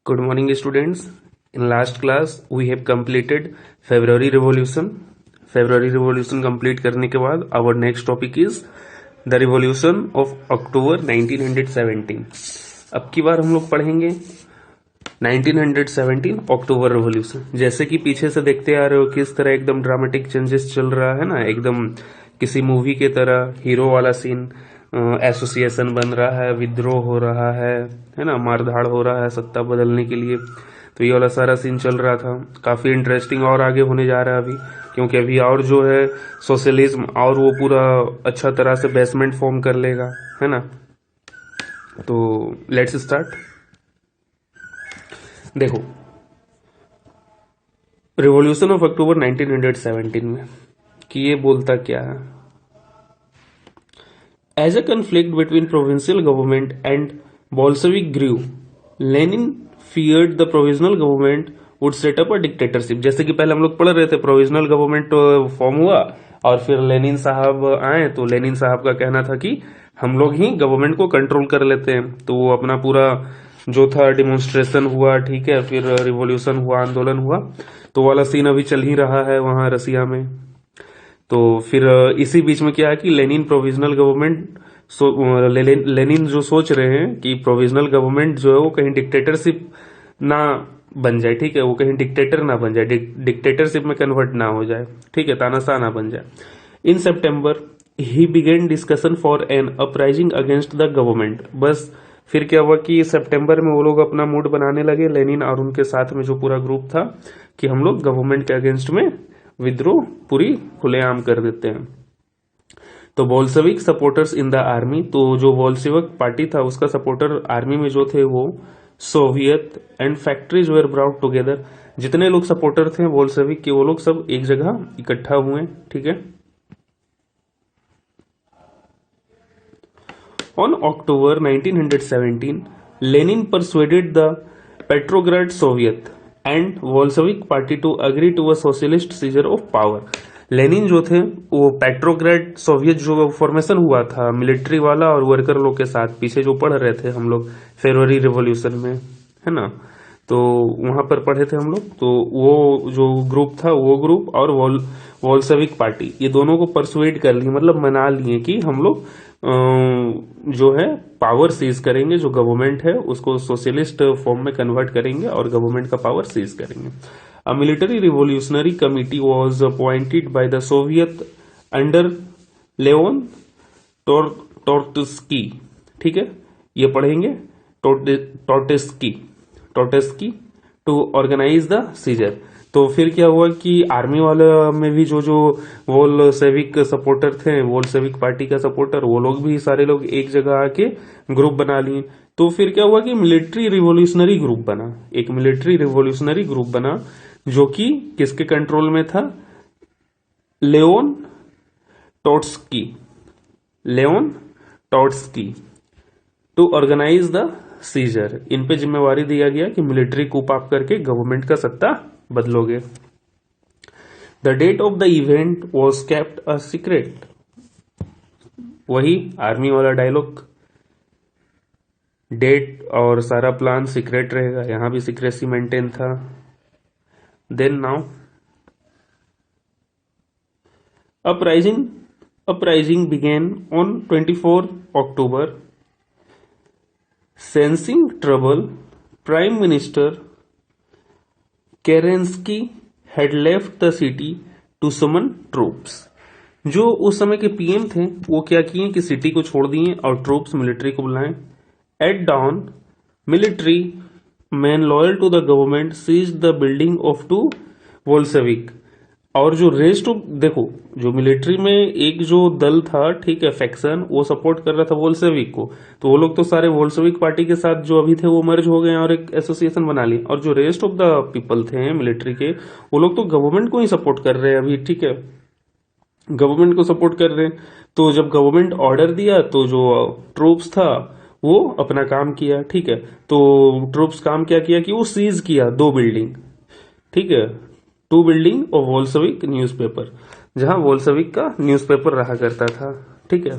Good morning, students. In last class, we have completed February Revolution. February Revolution complete करने के बाद our next topic is the Revolution of October 1917. अब की बार हम लोग पढ़ेंगे 1917 अक्टूबर रेवोल्यूशन। जैसे कि पीछे से देखते आ रहे हो किस तरह एकदम ड्रामेटिक चेंजेस चल रहा है ना, एकदम किसी मूवी के तरह हीरो वाला सीन, एसोसिएशन बन रहा है, विद्रोह हो रहा है ना, मारधाड़ हो रहा है सत्ता बदलने के लिए। तो ये वाला सारा सीन चल रहा था, काफी इंटरेस्टिंग और आगे होने जा रहा है अभी, क्योंकि अभी और जो है सोशलिज्म और वो पूरा अच्छा तरह से बेसमेंट फॉर्म कर लेगा, है ना। तो लेट्स स्टार्ट। देखो, रिवॉल्यूशन ऑफ अक्टूबर 1917 में कि ये बोलता क्या है। As a conflict between provincial government and Bolshevik grew, Lenin feared the provisional government would set up a dictatorship। जैसे कि पहले हम लोग पढ़ रहे थे, प्रोविजनल गवर्नमेंट फॉर्म हुआ और फिर लेनिन साहब आए, तो लेनिन साहब का कहना था कि हम लोग ही गवर्नमेंट को कंट्रोल कर लेते हैं। तो वो अपना पूरा जो था डिमोन्स्ट्रेशन हुआ, ठीक है, फिर रिवॉल्यूशन हुआ, आंदोलन हुआ। तो वाला सीन अभी चल ही रहा है वहां रसिया में। तो फिर इसी बीच में क्या है कि लेनिन प्रोविजनल गवर्नमेंट लेनिन जो सोच रहे हैं कि प्रोविजनल गवर्नमेंट जो है वो कहीं डिक्टेटरशिप ना बन जाए, ठीक है, वो कहीं डिक्टेटर ना बन जाए, डिक्टेटरशिप में कन्वर्ट ना हो जाए, ठीक है, तानाशाह ना बन जाए। In September he began discussion for an uprising against the government. बस फिर क्या हुआ कि सितंबर में वो लोग अपना मूड बनाने लगे, लेनिन और उनके साथ में जो पूरा ग्रुप था, कि हम लोग गवर्नमेंट के अगेंस्ट में विद्रोह पूरी खुलेआम कर देते हैं। तो Bolshevik supporters in the army, तो जो बोल्शेविक पार्टी था उसका सपोर्टर आर्मी में जो थे वो Soviet and factories were brought together. जितने लोग सपोर्टर थे बोल्शेविक के वो लोग सब एक जगह इकट्ठा हुए, ठीक है। On October 1917 Lenin persuaded the Petrograd Soviet and Bolshevik party to agree to a socialist seizure of power. Lenin जो थे वो पेट्रोग्राड सोवियत जो फॉर्मेशन हुआ था मिलिट्री वाला और वर्कर लोग के साथ, पीछे जो पढ़ रहे थे हम लोग फरवरी रिवॉल्यूशन में, है ना, तो वहां पर पढ़े थे हम लोग। तो वो जो ग्रुप था वो ग्रुप और बोल्शेविक पार्टी, ये दोनों को परसुएड कर लिए, मतलब मना लिए कि हम लोग जो है पावर सीज करेंगे, जो गवर्नमेंट है उसको सोशलिस्ट फॉर्म में कन्वर्ट करेंगे और गवर्नमेंट का पावर सीज करेंगे। A military revolutionary committee was appointed by the Soviet under Leon Trotsky, ठीक है, ये पढ़ेंगे Trotsky to organise the seizure. तो फिर क्या हुआ कि आर्मी वाले में भी जो जो बोल्शेविक सपोर्टर थे, बोल्शेविक पार्टी का सपोर्टर, वो लोग भी सारे लोग एक जगह आके ग्रुप बना लिए। तो फिर क्या हुआ कि मिलिट्री रिवोल्यूशनरी ग्रुप बना, एक मिलिट्री रिवोल्यूशनरी ग्रुप बना जो कि किसके कंट्रोल में था, Leone टोट्स्की to organise the scissor. इन पे जिम्मेवारी दिया गया कि मिलिट्री कूप आप करके गवर्नमेंट का सत्ता बदलोगे। The date of the event was kept a secret. वही आर्मी वाला डायलॉग, डेट और सारा प्लान सीक्रेट रहेगा, यहां भी सीक्रेसी मेंटेन था। Then now uprising began on 24 October. Sensing trouble, prime minister Kerensky had left the city to summon troops। जो उस समय के पीएम थे वो क्या किए कि सिटी को छोड़ दिए और ट्रूप्स मिलिट्री को बुलाएं। At dawn military man loyal to the government seize the building of to Bolshevik. और जो रेस्ट ऑफ, देखो जो मिलिट्री में एक जो दल था, ठीक है, फैक्शन, वो सपोर्ट कर रहा था बोल्शेविक को, तो वो लोग तो सारे बोल्शेविक पार्टी के साथ जो अभी थे वो मर्ज हो गए और एक एसोसिएशन बना ली। और जो रेस्ट ऑफ द पीपल थे मिलिट्री के, वो लोग तो गवर्नमेंट को ही सपोर्ट कर रहे हैं अभी, ठीक है, गवर्नमेंट को सपोर्ट कर रहे हैं। तो जब गवर्नमेंट ऑर्डर दिया तो जो ट्रूप्स था वो अपना काम किया, ठीक है। तो ट्रूप्स काम क्या किया कि वो सीज किया 2 बिल्डिंग, ठीक है, 2 बिल्डिंग ऑफ बोल्शेविक न्यूज़पेपर, जहां बोल्शेविक का न्यूज़पेपर रहा करता था, ठीक है।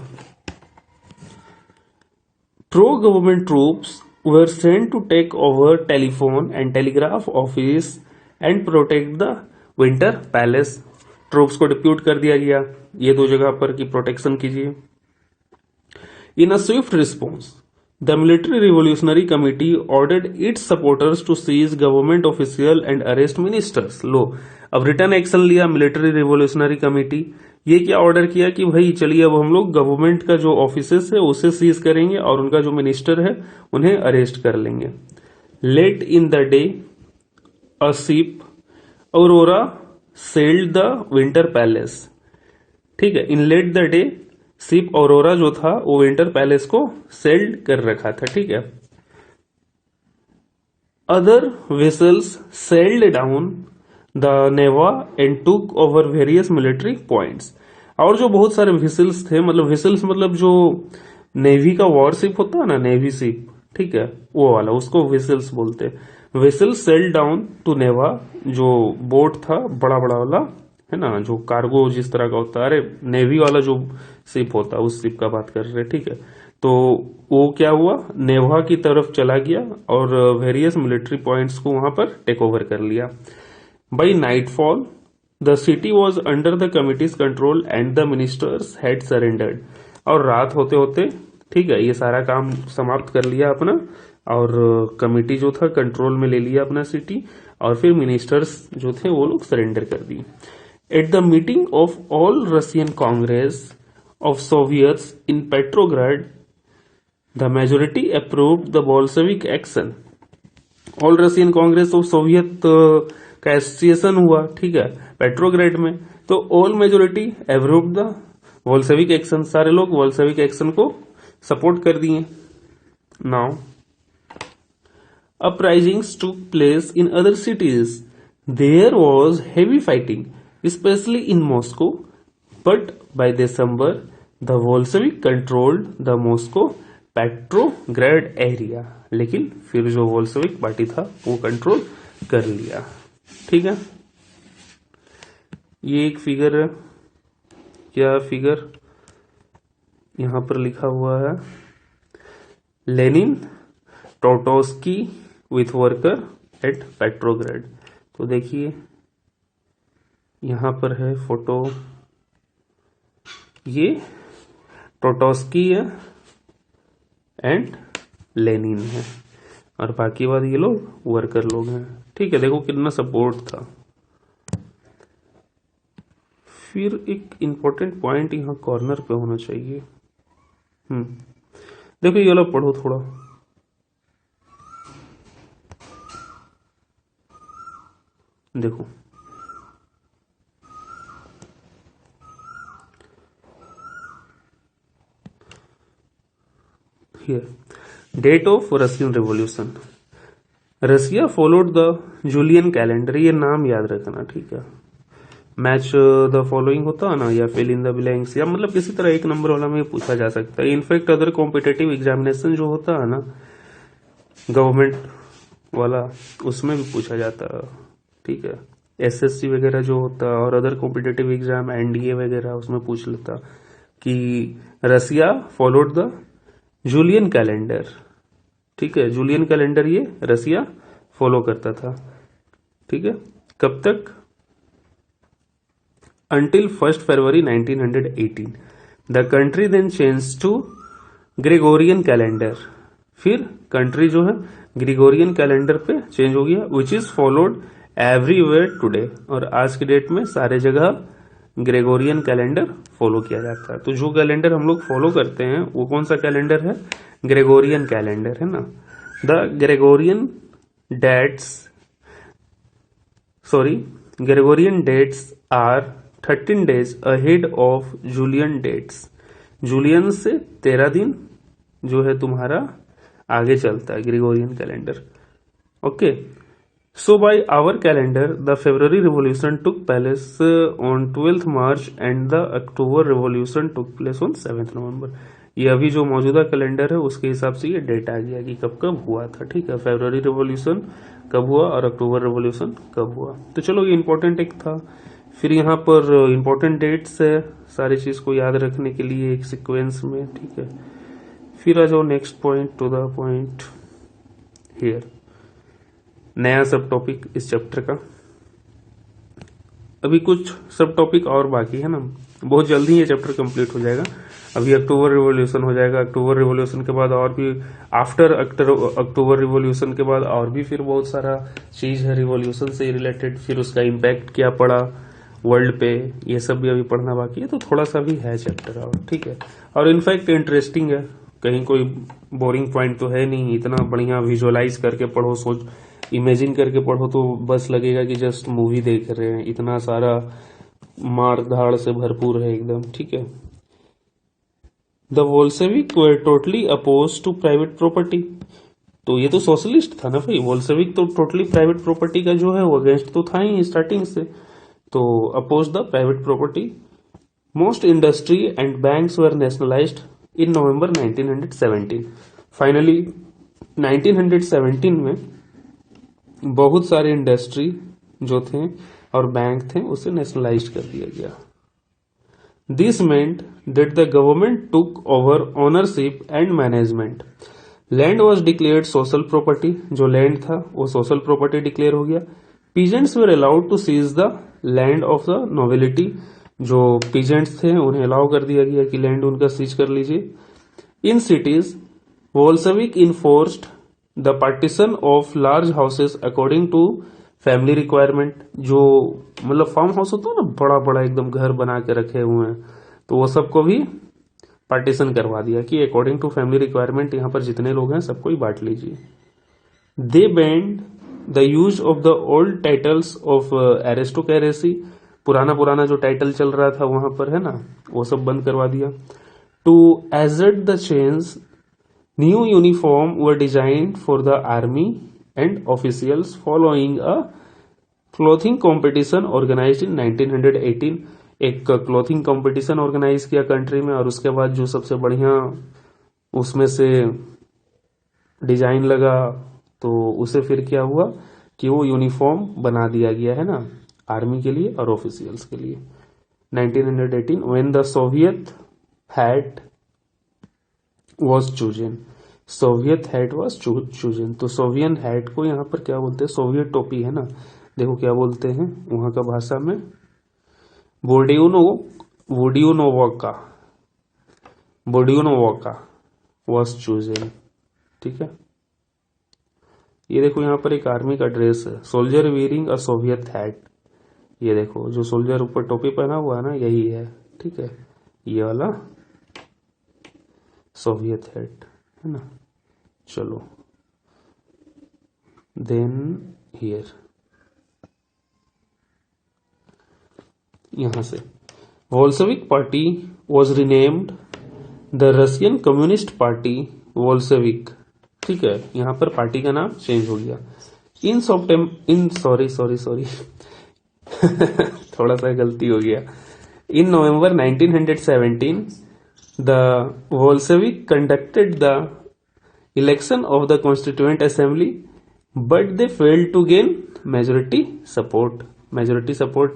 Pro government troops were sent to take over telephone and telegraph office and protect the winter palace. Troops को डिप्यूट कर दिया गया ये दो जगह पर कि प्रोटेक्शन कीजिए. In a swift response, the Military Revolutionary Committee ordered its supporters to seize government official and arrest ministers. लो अब रिटर्न एक्शन लिया मिलिट्री रिवोल्यूशनरी कमेटी. ये क्या ऑर्डर किया कि भाई चलिए अब हम लोग गवर्नमेंट का जो ऑफिसेस है उसे सीज करेंगे और उनका जो मिनिस्टर है उन्हें अरेस्ट कर लेंगे. Late in the day a ship Aurora shelled the Winter Palace. ठीक है, in late the day ship Aurora जो था वो विंटर पैलेस को सेल्ड कर रखा था. ठीक है, other vessels sailed down the Neva and took over various military points. और जो बहुत सारे वेसल्स थे, मतलब वेसल्स मतलब जो नेवी का वॉरशिप होता है ना, नेवी शिप, ठीक है, वो वाला उसको वेसल्स बोलते हैं. वेसल्स सेल्ड डाउन टू नेवा, जो बोट था बड़ा बड़ा वाला है ना, जो कार्गो जिस तरह का होता है, अरे नेवी वाला जो शिप होता है उस शिप का बात कर रहे हैं. ठीक है, तो वो क्या हुआ, नेवा की तरफ चला गया और वेरियस मिलिट्री पॉइंट्स को वहां पर टेक ओवर कर लिया. By nightfall the city was under the committees control and the ministers had surrendered. और रात होते होते, ठीक है, ये सारा काम समाप्त कर लिया अपना और कमिटी जो था कंट्रोल में ले लिया अपना सिटी और फिर मिनिस्टर्स जो थे वो लोग सरेंडर कर दिए. At the meeting of all Russian Congress of Soviets in Petrograd, the majority approved the Bolshevik action. All Russian Congress of Soviet का एसोसिएशन हुआ, ठीक है, पेट्रोग्रेड में, तो all majority approved the Bolshevik action. सारे लोग बोल्शेविक एक्शन को support कर दिए. Now uprisings took place in other cities. There was heavy fighting, especially in Moscow, but by December the Bolshevik controlled the Moscow Petrograd area. लेकिन फिर जो Bolshevik party था वो कंट्रोल कर लिया. ठीक है, ये एक फिगर है. क्या फिगर यहां पर लिखा हुआ है, लेनिन ट्रोटोस्की विथ वर्कर एट पेट्रोग्रेड. तो देखिए यहां पर है फोटो, ये ट्रोटोस्की है एंड लेनिन है और बाकी बाद ये लोग वर्कर लोग हैं. ठीक है, देखो कितना सपोर्ट था. फिर एक इंपॉर्टेंट पॉइंट यहां कॉर्नर पे होना चाहिए. देखो ये वाला पढ़ो थोड़ा. देखो here date of Russian Revolution. Russia followed the Julian calendar. ये नाम याद रखना, ठीक है. मैच द फॉलोइंग होता है ना, या फिल इन द ब्लैंक्स, या मतलब किसी तरह एक नंबर वाला में पूछा जा सकता है. इनफैक्ट अदर कॉम्पिटेटिव एग्जामिनेशन जो होता है ना गवर्नमेंट वाला, उसमें भी पूछा जाता है. ठीक है, एसएससी वगैरह जो होता है और अदर कॉम्पिटेटिव एग्जाम एनडीए वगैरह, उसमें पूछ लेता कि रसिया फॉलोड द जूलियन कैलेंडर. ठीक है, जूलियन कैलेंडर ये रसिया फॉलो करता था. ठीक है, कब तक, until 1st February 1918. The country then change to Gregorian calendar. फिर कंट्री जो है ग्रेगोरियन कैलेंडर पे चेंज हो गया, which is followed everywhere today. और आज की डेट में सारे जगह ग्रेगोरियन कैलेंडर फॉलो किया जाता है. तो जो कैलेंडर हम लोग फॉलो करते हैं वो कौन सा कैलेंडर है, ग्रेगोरियन कैलेंडर है ना. The Gregorian dates are 13 days ahead of Julian dates. Julian से 13 दिन जो है तुम्हारा आगे चलता है Gregorian calendar. Okay, so by our calendar the February revolution took place on 12th March and the October revolution took place on 7th November. ये अभी जो मौजूदा कैलेंडर है उसके हिसाब से ये डेट आ गया कि कब कब हुआ था. ठीक है, फेब्रुअरी रिवॉल्यूशन कब हुआ और अक्टूबर रिवॉल्यूशन कब हुआ. तो चलो ये इंपॉर्टेंट एक था. फिर यहाँ पर इंपॉर्टेंट डेट्स है सारी चीज को याद रखने के लिए एक सीक्वेंस में. ठीक है, फिर आ जाओ next point, to the point. Here. नया सब टॉपिक इस चैप्टर का। अभी कुछ सब टॉपिक और बाकी है ना, बहुत जल्दी ये चैप्टर कंप्लीट हो जाएगा। अभी अक्टूबर रिवॉल्यूशन हो जाएगा, अक्टूबर रिवॉल्यूशन के बाद और भी आफ्टर अक्टूबर रिवॉल्यूशन के बाद और भी फिर बहुत सारा चीज है रिवॉल्यूशन से रिलेटेड, फिर उसका इम्पैक्ट क्या पड़ा वर्ल्ड पे, ये सब भी अभी पढ़ना बाकी है। तो थोड़ा सा भी है चैप्टर और, ठीक है। और इनफैक्ट इंटरेस्टिंग है, कहीं कोई बोरिंग पॉइंट तो है नहीं, इतना बढ़िया विजुअलाइज करके पढ़ो, सोच इमेजिन करके पढ़ो तो बस लगेगा कि जस्ट मूवी देख रहे हैं, इतना सारा मार धाड़ से भरपूर है एकदम, ठीक है। The Bolshevik were totally oppose to private property. तो ये तो सोशलिस्ट था ना भाई, वोल्शेविक तो टोटली प्राइवेट प्रॉपर्टी का जो है वो अगेंस्ट तो था ही स्टार्टिंग से। तो oppose the private property. Most industry and banks were nationalised in November 1917। Finally 1917 में बहुत सारे इंडस्ट्री जो थे और बैंक थे उसे नेशनलाइज कर दिया गया। This meant that the government took over ownership and management. Land was declared social property, जो लैंड था वो सोशल प्रॉपर्टी डिक्लेयर हो गया। Peasants were allowed to seize the land of the nobility, जो पीजेंट्स थे उन्हें अलाउ कर दिया गया कि लैंड उनका सीज कर लीजिए। In cities Bolshevik enforced the partition of large houses according to family requirement, जो मतलब फार्म हाउस होता है ना, बड़ा बड़ा एकदम घर बना के रखे हुए हैं, तो वो सबको भी पार्टीशन करवा दिया कि अकॉर्डिंग टू फैमिली रिक्वायरमेंट यहाँ पर जितने लोग हैं सबको ही बांट लीजिए। They banned the use of the old titles of aristocracy, पुराना जो टाइटल चल रहा था वहां पर है ना, वो सब बंद करवा दिया। To adjust the change, new uniform were designed for the army and officials following a clothing competition organized in 1918। एक क्लोथिंग कंपटीशन ऑर्गेनाइज किया कंट्री में, और उसके बाद जो सबसे बढ़िया उसमें से डिजाइन लगा तो उसे फिर क्या हुआ कि वो यूनिफॉर्म बना दिया गया है ना आर्मी के लिए और ऑफिशियल्स के लिए। 1918 when the Soviet hat was chosen, Soviet hat was chosen. तो सोवियन हैट को यहाँ पर क्या बोलते हैं, सोवियत टोपी है ना, देखो क्या बोलते हैं वहां का भाषा में, बोडियोनोवका वॉज चूजन, ठीक है। ये देखो यहाँ पर एक आर्मी का ड्रेस है, soldier wearing a Soviet hat. ये देखो जो सोल्जर ऊपर टोपी पहना हुआ है ना यही है, ठीक है, ये वाला सोवियत हैट है ना। चलो देन हियर, यहां से Bolshevik party was renamed the Russian Communist Party Bolshevik, ठीक है। यहां पर पार्टी का नाम चेंज हो गया। सॉरी थोड़ा सा गलती हो गया। In November 1917 the Bolshevik conducted the election of the constituent assembly but they failed to gain majority support. Majority support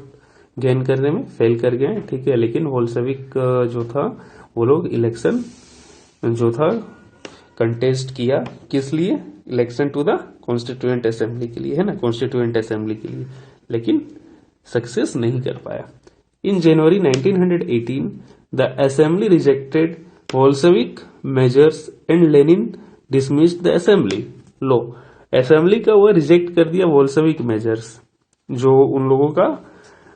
gain करने में फेल कर गए, ठीक है। लेकिन वोल्शेविक जो था वो लोग इलेक्शन जो था कंटेस्ट किया, किस लिए, election to the constituent assembly के लिए है ना, कॉन्स्टिट्यूएंट असेंबली के लिए, लेकिन सक्सेस नहीं कर पाया। In January 1918 the assembly rejected Bolshevik measures and Lenin dismissed the assembly. लो, असेंबली का वो रिजेक्ट कर दिया वोल्शेविक मेजर्स, जो उन लोगों का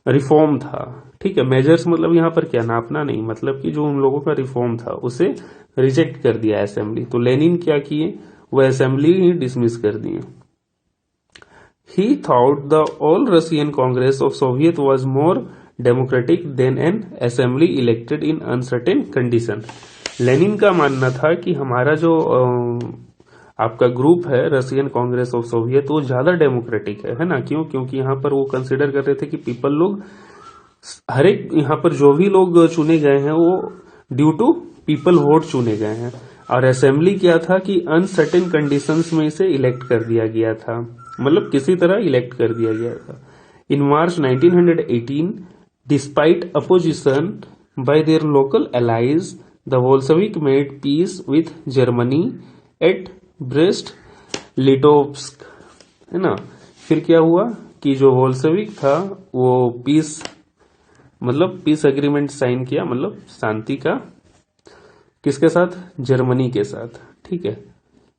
रिफॉर्म था, ठीक है। मेजर्स मतलब यहाँ पर क्या, नापना नहीं, मतलब कि जो उन लोगों का रिफॉर्म था उसे रिजेक्ट कर दिया असेंबली। तो लेनिन क्या किए, वो असेंबली ही डिसमिस कर दिए। He thought the all Russian Congress of Soviet was more democratic than an assembly elected in uncertain condition। Lenin का मानना था कि हमारा जो आपका ग्रुप है रशियन कांग्रेस ऑफ सोवियत वो ज्यादा डेमोक्रेटिक है ना। क्यों, क्योंकि यहाँ पर वो कंसिडर कर रहे थे कि पीपल लोग, हर एक यहाँ पर जो भी लोग चुने गए हैं वो ड्यू टू पीपल वोट चुने गए हैं, और असेंबली क्या था कि अनसर्टेन कंडीशंस में इसे इलेक्ट कर दिया गया था, मतलब किसी तरह इलेक्ट कर दिया गया था। इन मार्च 1918 despite opposition bye their local allies the Bolshevik made peace with Germany at Brest Litovsk, है ना। फिर क्या हुआ कि जो बोल्शेविक था वो पीस एग्रीमेंट साइन किया, मतलब शांति का, किसके साथ, जर्मनी के साथ, ठीक है।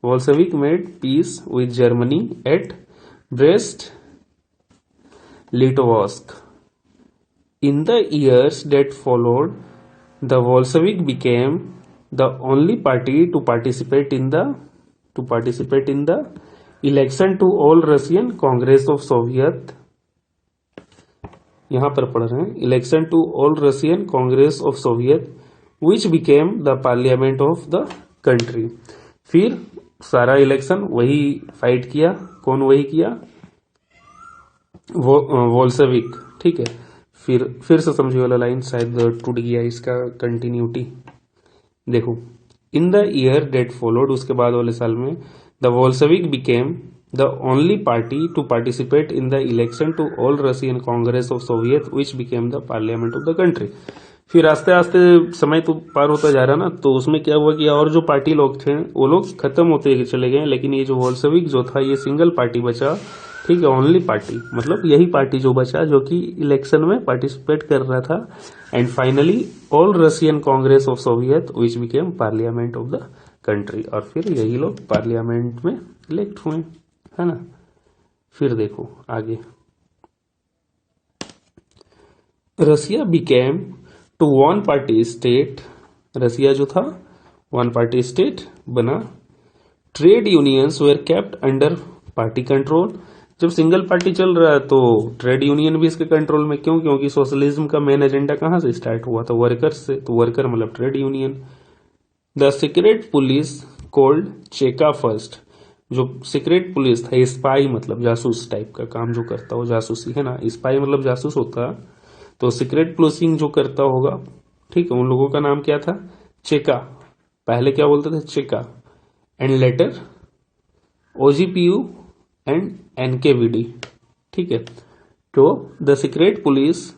Bolshevik made peace with Germany at Brest Litovsk. In the years that followed, the Bolshevik became the only party to participate in the election to All Russian Congress of Soviet, यहाँ पर पढ़ रहे हैं, election to all Russian congress of Soviet which became the parliament of the country. फिर सारा election वही fight किया, कौन वही किया, वोल्शेविक, ठीक है। फिर से समझिए वाला लाइन, शायद टूट गया इसका कंटिन्यूटी। देखो, in the year that followed, उसके बाद वाले साल में, the Bolshevik became the only party to participate in the election to all Russian congress of Soviet which became the parliament of the country. फिर आस्ते आस्ते समय तो पार होता जा रहा ना, तो उसमें क्या हुआ कि और जो पार्टी लोग थे वो लोग खत्म होते चले गए, लेकिन ये जो वोल्शेविक जो था ये सिंगल पार्टी बचा, ठीक है, ओनली पार्टी, मतलब यही पार्टी जो बचा जो कि इलेक्शन में पार्टिसिपेट कर रहा था। And finally all Russian congress of Soviet which became parliament of the country, और फिर यही लोग पार्लियामेंट में इलेक्ट हुए, है ना। फिर देखो आगे, Russia became to one party state, Russia जो था वन पार्टी स्टेट बना। Trade unions were kept under party control, जब सिंगल पार्टी चल रहा है तो ट्रेड यूनियन भी इसके कंट्रोल में, क्यों, क्योंकि सोशलिज्म का मेन एजेंडा कहां से स्टार्ट हुआ था, वर्कर्स से, तो वर्कर मतलब trade union. The secret police called Cheka first, जो सीक्रेट पुलिस था, स्पाई मतलब जासूस टाइप का काम जो करता हो, जासूसी, है ना, स्पाई मतलब जासूस होता, तो सीक्रेट पुलिसिंग जो करता होगा, ठीक है, उन लोगों का नाम क्या था, चेका, पहले क्या बोलते थे, चेका, एंड लेटर ओजीपीयू एंड एनकेवीडी, ठीक है। तो the secret police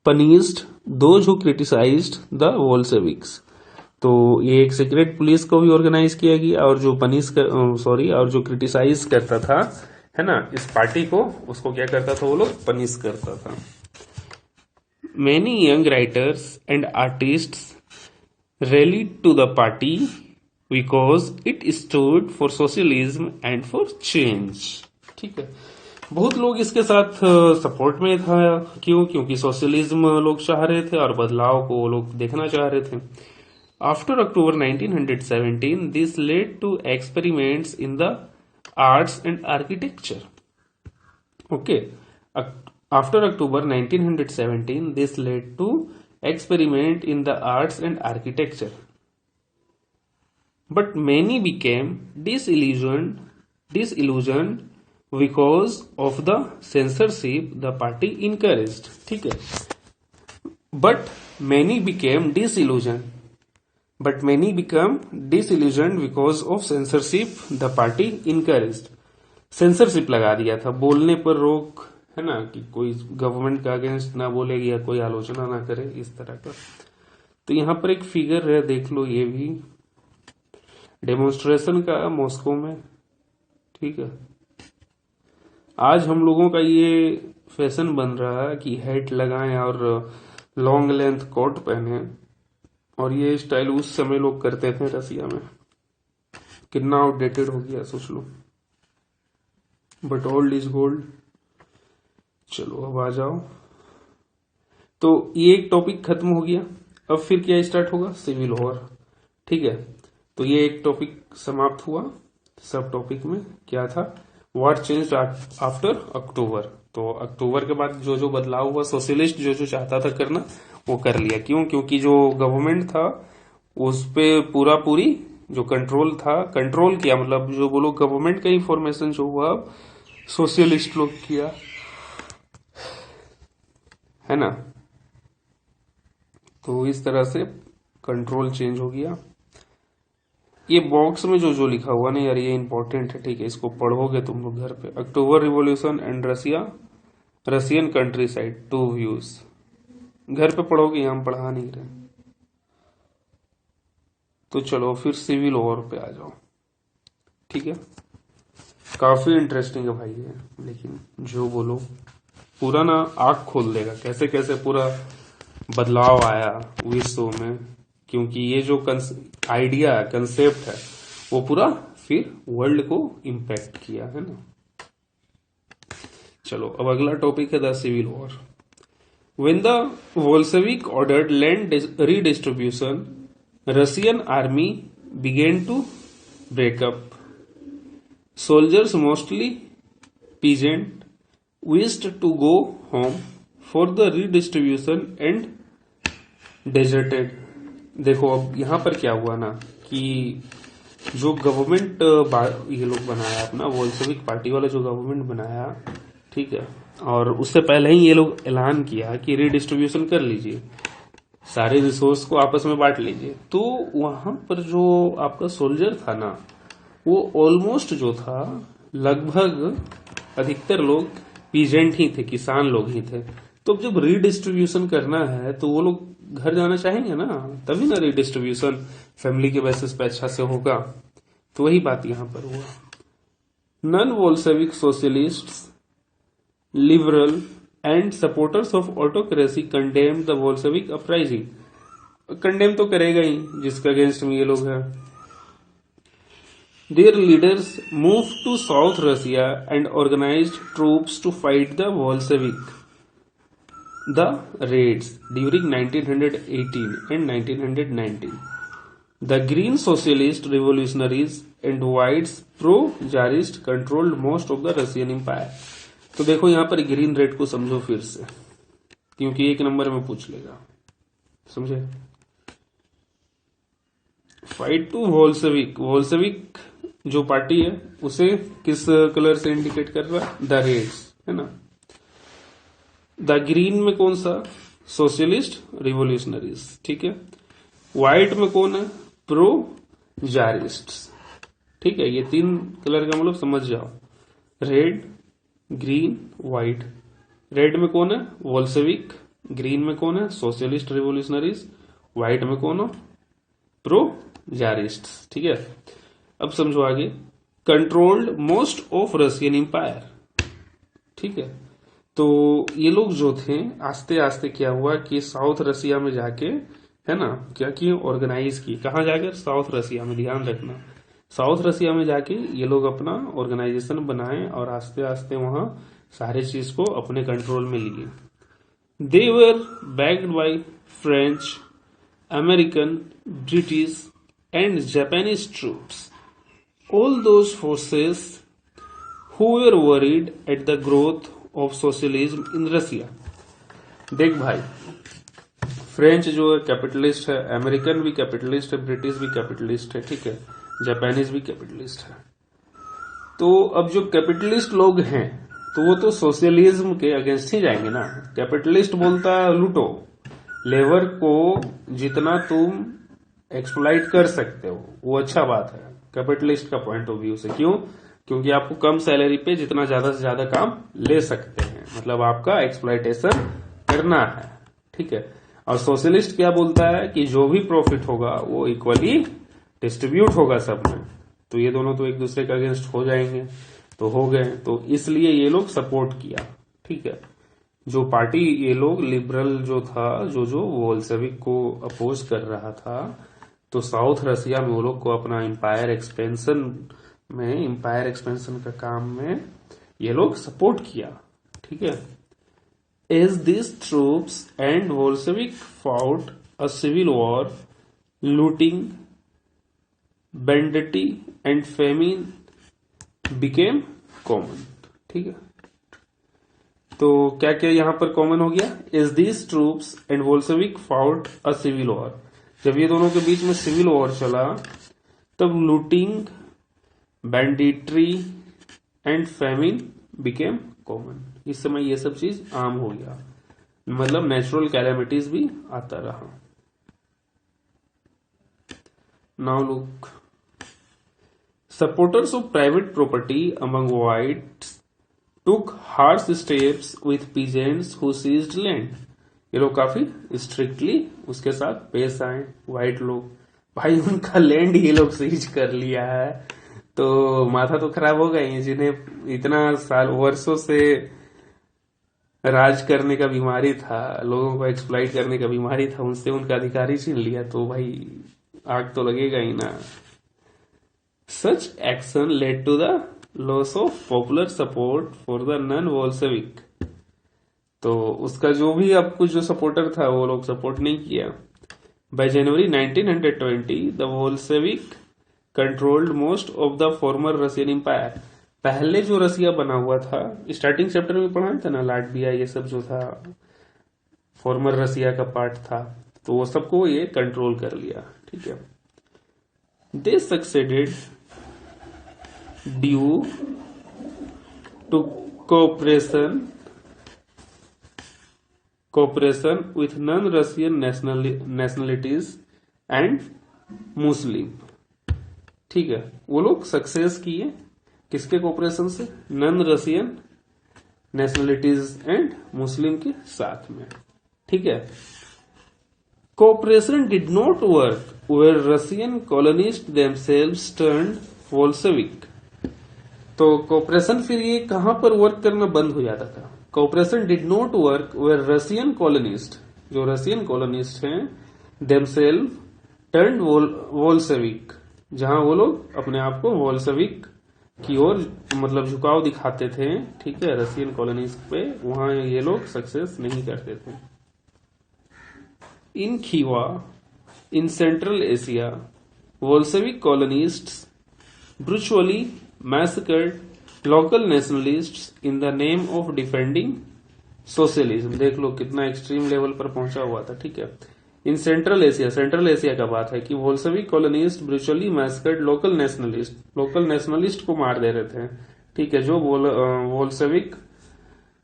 punished those who criticised the Bolsheviks, तो ये एक सीक्रेट पुलिस को भी ऑर्गेनाइज किया गया, और जो और जो क्रिटिसाइज करता था, है ना, इस पार्टी को, उसको क्या करता था, वो लोग पनिश करता था। Many young writers and artists rallied to the party because it stood for socialism and for change, ठीक है। बहुत लोग इसके साथ सपोर्ट में था, क्यों, क्योंकि सोशलिज्म लोग चाह रहे थे और बदलाव को लोग देखना चाह रहे थे। After October 1917 this led to experiments in the arts and architecture, okay. After October 1917, this led to experiment in the arts and architecture. But many became disillusioned because of the censorship the party encouraged. ठीक है, but many became disillusioned because of censorship the party encouraged. Censorship लगा दिया था, बोलने पर रोक, है ना, कि कोई गवर्नमेंट का अगेंस्ट ना बोलेगी या कोई आलोचना ना करे, इस तरह का। तो यहां पर एक फिगर है, देख लो, ये भी डेमोन्स्ट्रेशन का मॉस्को में, ठीक है। आज हम लोगों का ये फैशन बन रहा है कि हैट लगाएं और लॉन्ग लेंथ कोट पहने, और ये स्टाइल उस समय लोग करते थे रसिया में, कितना आउटडेटेड हो गया सोच लो। But old is gold. चलो अब आ जाओ, तो ये एक टॉपिक खत्म हो गया। अब फिर क्या स्टार्ट होगा, सिविल वॉर, ठीक है। तो ये एक टॉपिक समाप्त हुआ। सब टॉपिक में क्या था, व्हाट चेंज्ड आफ्टर अक्टूबर, तो अक्टूबर के बाद जो जो बदलाव हुआ, सोशलिस्ट जो जो चाहता था करना वो कर लिया, क्यों, क्योंकि जो गवर्नमेंट था उस पे पूरी जो कंट्रोल किया, मतलब जो बोलो गवर्नमेंट का इंफॉर्मेशन जो हुआ सोशलिस्ट लोग किया, है ना। तो इस तरह से कंट्रोल चेंज हो गया। ये बॉक्स में जो जो लिखा हुआ ना यार, ये इंपॉर्टेंट है, ठीक है, इसको पढ़ोगे तुम लोग घर पे। October revolution and Russian countryside, two views, घर पे पढ़ोगे, हम पढ़ा नहीं रहे। तो चलो फिर सिविल वॉर पे आ जाओ, ठीक है। काफी इंटरेस्टिंग है भाई ये, लेकिन जो बोलो पूरा ना आंख खोल देगा कैसे कैसे पूरा बदलाव आया विश्व में, क्योंकि ये जो आइडिया कंसेप्ट है वो पूरा फिर वर्ल्ड को इम्पैक्ट किया है ना। चलो अब अगला टॉपिक है the civil war. When the Bolshevik ordered land redistribution, Russian army began to break up. Soldiers, mostly peasant, wished to go home for the redistribution and deserted. देखो अब यहाँ पर क्या हुआ ना कि जो गवर्नमेंट ये लोग बनाया अपना बोल्शेविक पार्टी वाला जो गवर्नमेंट बनाया, ठीक है, और उससे पहले ही ये लोग ऐलान किया कि रिडिस्ट्रीब्यूशन कर लीजिए, सारे रिसोर्स को आपस में बांट लीजिए। तो वहां पर जो आपका सोल्जर था ना, वो ऑलमोस्ट जो था लगभग अधिकतर लोग पीजेंट ही थे, किसान लोग ही थे। तो जब रिडिस्ट्रीब्यूशन करना है तो वो लोग घर जाना चाहेंगे ना, तभी ना रिडिस्ट्रीब्यूशन फैमिली के बेसिस पे अच्छा से होगा। तो वही बात यहां पर हुआ। Non Bolshevik socialists, liberal and supporters of autocracy condemned the Bolshevik uprising. Condemn तो करेगा ही जिसका अगेंस्ट में ये लोग हैं। Their leaders moved to South Russia and organized troops to fight the Bolshevik. The raids during 1918 and 1919. The Green Socialist Revolutionaries and Whites pro-Tsarist controlled most of the Russian Empire. तो देखो यहां पर green red को समझो फिर से, क्योंकि एक नंबर में पूछ लेगा, समझे। फाइट टू वोल्शेविक, वोल्शेविक जो पार्टी है उसे किस कलर से इंडिकेट कर रहा है, द रेड्स, है ना। द ग्रीन में कौन सा, सोशलिस्ट रिवोल्यूशनरीज, ठीक है। व्हाइट में कौन है, प्रो जारिस्ट, ठीक है। ये तीन कलर का मतलब समझ जाओ, रेड, ग्रीन, व्हाइट। रेड में कौन है, वोल्शेविक, ग्रीन में कौन है, सोशलिस्ट रिवोल्यूशनरीज, व्हाइट में कौन है, प्रो जारिस्ट, ठीक है। अब समझो आगे, controlled most of Russian empire, ठीक है। तो ये लोग जो थे आस्ते आस्ते क्या हुआ कि साउथ रशिया में जाके, है ना, क्या किए, ऑर्गेनाइज की। कहाँ जाकर, साउथ रशिया में, ध्यान रखना, साउथ रशिया में जाके ये लोग अपना ऑर्गेनाइजेशन बनाए और आस्ते आस्ते वहां सारे चीज को अपने कंट्रोल में लिए। They were backed by French, American, British and Japanese troops, all those forces who were worried at the growth of socialism in Russia. देख भाई, फ्रेंच जो है कैपिटलिस्ट है, अमेरिकन भी कैपिटलिस्ट है, ब्रिटिश भी कैपिटलिस्ट है, ठीक है, जापानीज भी कैपिटलिस्ट है। तो अब जो कैपिटलिस्ट लोग हैं तो वो तो सोशलिज्म के अगेंस्ट ही जाएंगे ना। कैपिटलिस्ट बोलता है लूटो, लेबर को जितना तुम एक्सप्लॉइट कर सकते हो वो अच्छा बात है कैपिटलिस्ट का पॉइंट ऑफ व्यू से। क्यों, क्योंकि आपको कम सैलरी पे जितना ज्यादा से ज्यादा काम ले सकते हैं, मतलब आपका एक्सप्लॉइटेशन करना है, ठीक है। और सोशलिस्ट क्या बोलता है कि जो भी प्रॉफिट होगा वो इक्वली डिस्ट्रीब्यूट होगा सब में। तो ये दोनों तो एक दूसरे के अगेंस्ट हो जाएंगे, तो हो गए, तो इसलिए ये लोग सपोर्ट किया, ठीक है। जो पार्टी ये लोग लिबरल जो था, जो बोल्शेविक को अपोज कर रहा था, तो साउथ रशिया में वो लोग को अपना एम्पायर एक्सपेंशन का काम में ये लोग सपोर्ट किया, ठीक है। As this troops and Bolshevik fought a civil war, looting, banditry and famine became common, ठीक है। तो क्या क्या यहां पर कॉमन हो गया, is this troops and Bolshevik fought a civil war. जब ये दोनों के बीच में सिविल वॉर चला तब looting, banditry and famine became common. इस समय ये सब चीज आम हो गया, मतलब नेचुरल कैलेमिटीज भी आता रहा। Now look, supporters of private property among whites took harsh steps with peasants who seized land. ये लोग काफी स्ट्रिक्टली उसके साथ पेश आए, व्हाइट लोग। भाई उनका लैंड ये लोग सीज कर लिया है, तो माथा तो खराब होगा ही, जिन्हें इतना साल वर्षों से राज करने का बीमारी था, लोगों को एक्सप्लॉइट करने का बीमारी था, उनसे उनका अधिकार ही छीन लिया, तो भाई आग तो लगेगा ही ना। Such action led to the loss of popular support for the non Bolshevik. तो उसका जो भी अब कुछ जो सपोर्टर था वो लोग सपोर्ट नहीं किया। By January 1920 the Bolshevik controlled most of the former Russian empire. पहले जो रसिया बना हुआ था, स्टार्टिंग चैप्टर में पढ़ा था ना, लाटविया ये सब जो था फॉर्मर रसिया का पार्ट था, तो वो सबको ये कंट्रोल कर लिया। ठीक है, they succeeded due to cooperation with non-Russian nationalities and Muslim. ठीक है, वो लोग सक्सेस किए किसके कोऑपरेशन से? Non Russian nationalities and Muslim के साथ में। ठीक है, cooperation did not work where Russian colonist themselves turned Bolshevik. तो कोऑपरेशन फिर ये कहां पर वर्क करना बंद हो जाता था? Cooperation did not work where Russian colonist, जो रशियन कॉलोनिस्ट हैं, देमसेल्व टर्न्ड बोल्शेविक, जहां वो लोग अपने आप को बोल्शेविक की ओर मतलब झुकाव दिखाते थे। ठीक है, रशियन कॉलोनिस्ट पे, वहां ये लोग सक्सेस नहीं करते थे। In Khiva in Central Asia Bolshevik colonists brutally massacred local nationalists in the name of defending socialism. देख लो कितना एक्सट्रीम लेवल पर पहुंचा हुआ था। ठीक है, इन सेंट्रल एशिया का बात है कि Bolshevik colonist brutally massacred local nationalist को मार दे रहे थे। ठीक है, जो बोल्शेविक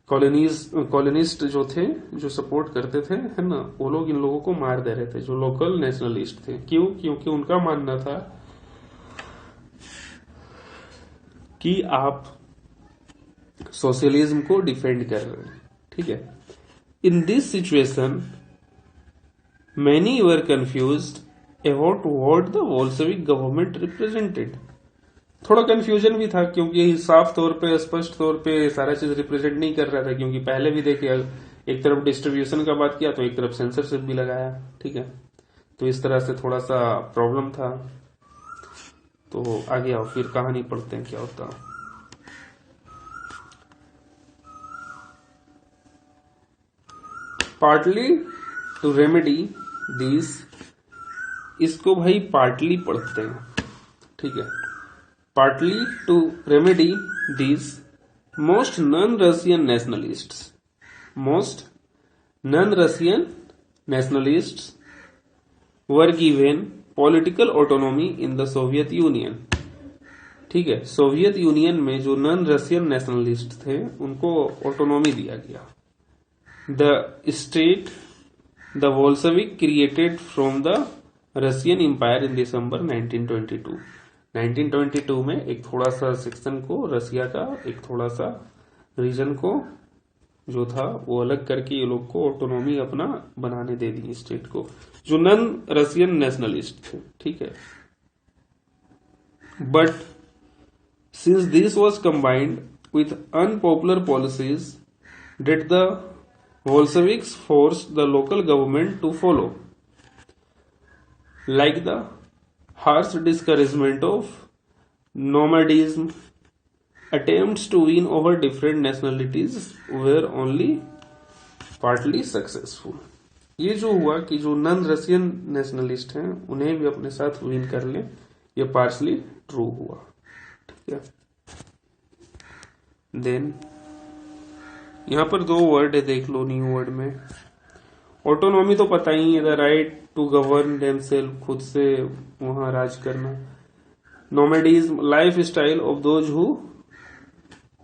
कॉलोनिस्ट जो थे, जो सपोर्ट करते थे, है ना, वो लोग इन लोगों को मार दे रहे थे, जो लोकल नेशनलिस्ट थे। क्यों? क्योंकि उनका मानना था कि आप सोशलिज्म को डिफेंड कर रहे हैं। ठीक है, in this situation many were confused about what the Bolshevik government represented. थोड़ा कंफ्यूजन भी था, क्योंकि साफ तौर पे, स्पष्ट तौर पे सारा चीज रिप्रेजेंट नहीं कर रहा था। क्योंकि पहले भी देखिए, एक तरफ डिस्ट्रीब्यूशन का बात किया तो एक तरफ सेंसरशिप भी लगाया। ठीक है, तो इस तरह से थोड़ा सा प्रॉब्लम था। तो आगे आओ, फिर कहानी पढ़ते हैं क्या होता। पार्टली टू रेमेडी दिस, इसको भाई पार्टली पढ़ते हैं। ठीक है, partly to remedy these, most non-Russian nationalists were given political autonomy in the Soviet Union। ठीक है, सोवियत यूनियन में जो नॉन रशियन नेशनलिस्ट थे उनको ऑटोनॉमी दिया गया। The state the Bolshevik created from the Russian Empire in December 1922। 1922 में एक थोड़ा सा सेक्शन को, रसिया का एक थोड़ा सा रीजन को जो था वो अलग करके ये लोग को ऑटोनॉमी अपना बनाने दे दी स्टेट को, जो नॉन रशियन नेशनलिस्ट थे। ठीक है, but since this was combined with unpopular policies that the Bolsheviks forced the local government to follow, like the harsh discouragement of nomadism, attempts to win over different nationalities were only partly successful। ये जो हुआ कि जो non Russian nationalist हैं उन्हें भी अपने साथ विन कर लें, ये पार्शली ट्रू हुआ। ठीक है, देन यहां पर दो वर्ड है, देख लो न्यू वर्ड में। ऑटोनॉमी तो पता ही है, the right to govern themself, खुद से वहां राज करना। Nomadism, life style of those who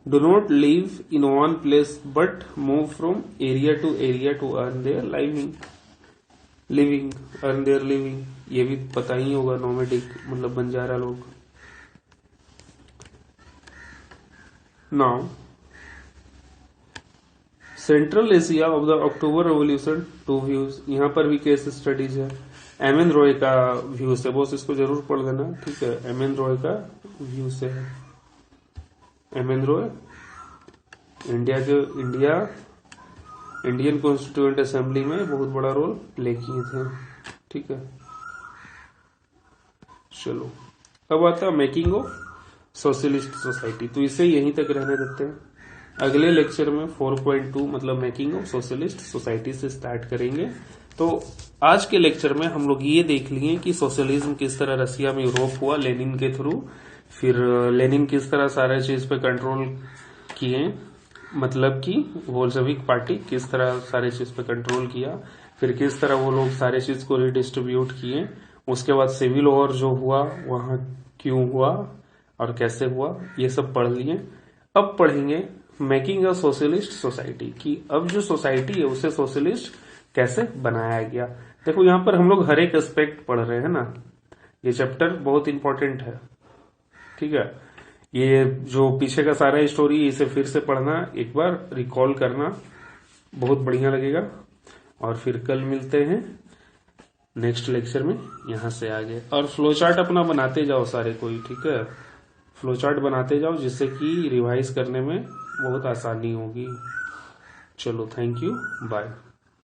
do not live in one place but move from area to earn their living. ये भी पता ही होगा, नोमैडिक मतलब बंजारा लोग। Now Central Asia of the October revolution, two views. यहाँ पर भी केस स्टडीज है। एम एन रॉय का व्यूज है, बॉस इसको जरूर पढ़ लेना। ठीक है, एम एन रॉय का व्यू से है। M N Roy Indian constituent assembly में बहुत बड़ा रोल प्ले किए थे। ठीक है, चलो अब आता है मेकिंग ऑफ सोशलिस्ट सोसाइटी। तो इसे यहीं तक रहने देते हैं। अगले लेक्चर में 4.2 मतलब मेकिंग ऑफ सोशलिस्ट सोसाइटी से स्टार्ट करेंगे। तो आज के लेक्चर में हम लोग ये देख लिए कि सोशलिज्म किस तरह रसिया में यूरोप हुआ लेनिन के थ्रू, फिर लेनिन किस तरह सारे चीज पे कंट्रोल किए, मतलब कि बोल्शेविक पार्टी किस तरह सारे चीज पे कंट्रोल किया, फिर किस तरह वो लोग सारे चीज को रिडिस्ट्रीब्यूट किए। उसके बाद सिविल वॉर जो हुआ वहां क्यों हुआ और कैसे हुआ, ये सब पढ़ लिए। अब पढ़ेंगे मेकिंग अ सोशलिस्ट सोसाइटी की अब जो सोसाइटी है उसे सोशलिस्ट कैसे बनाया गया। देखो यहाँ पर हम लोग हर एक एस्पेक्ट पढ़ रहे हैं ना, ये चैप्टर बहुत इंपॉर्टेंट है। ठीक है, ये जो पीछे का सारा स्टोरी इसे फिर से पढ़ना, एक बार रिकॉल करना, बहुत बढ़िया लगेगा। और फिर कल मिलते हैं नेक्स्ट लेक्चर में यहाँ से आगे। और फ्लो चार्ट अपना बनाते जाओ सारे कोई, ठीक है, फ्लो चार्ट बनाते जाओ जिससे कि रिवाइज करने में बहुत आसानी होगी। चलो, थैंक यू, बाय।